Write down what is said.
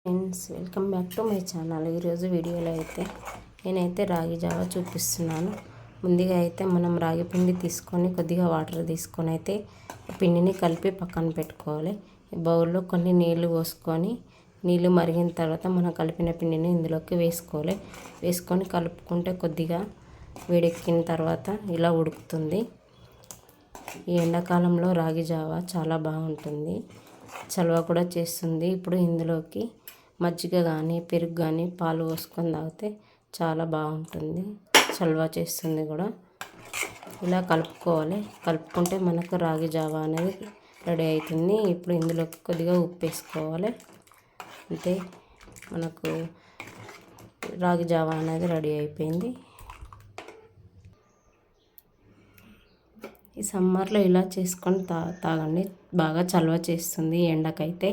Friends, welcome back to my channel. ఈరోజు వీడియోలో అయితే నేనైతే రాగి జావా చూపిస్తున్నాను. ముందుగా అయితే మనం రాగి పిండి తీసుకొని కొద్దిగా వాటర్ తీసుకొని అయితే పిండిని కలిపి పక్కన పెట్టుకోవాలి. బౌల్లో కొన్ని నీళ్లు పోసుకొని నీళ్లు మరిగిన తర్వాత మనం కలిపిన పిండిని ఇందులోకి వేసుకొని కలుపుకుంటే కొద్దిగా వేడెక్కిన తర్వాత ఇలా ఉడుకుతుంది. ఈ ఎండాకాలంలో రాగి జావా చాలా బాగుంటుంది, చలవ కూడా చేస్తుంది. ఇప్పుడు ఇందులోకి మజ్జిగ కానీ పెరుగు కానీ పాలు పోసుకొని తాగితే చాలా బాగుంటుంది, చలవ చేస్తుంది కూడా. ఇలా కలుపుకుంటే మనకు రాగి జావా అనేది రెడీ అవుతుంది. ఇప్పుడు ఇందులోకి కొద్దిగా ఉప్పు వేసుకోవాలి, అంతే మనకు రాగి జావా అనేది రెడీ అయిపోయింది. ఈ సమ్మర్లో ఇలా చేసుకొని తాగండి, బాగా చలవ చేస్తుంది ఎండకైతే.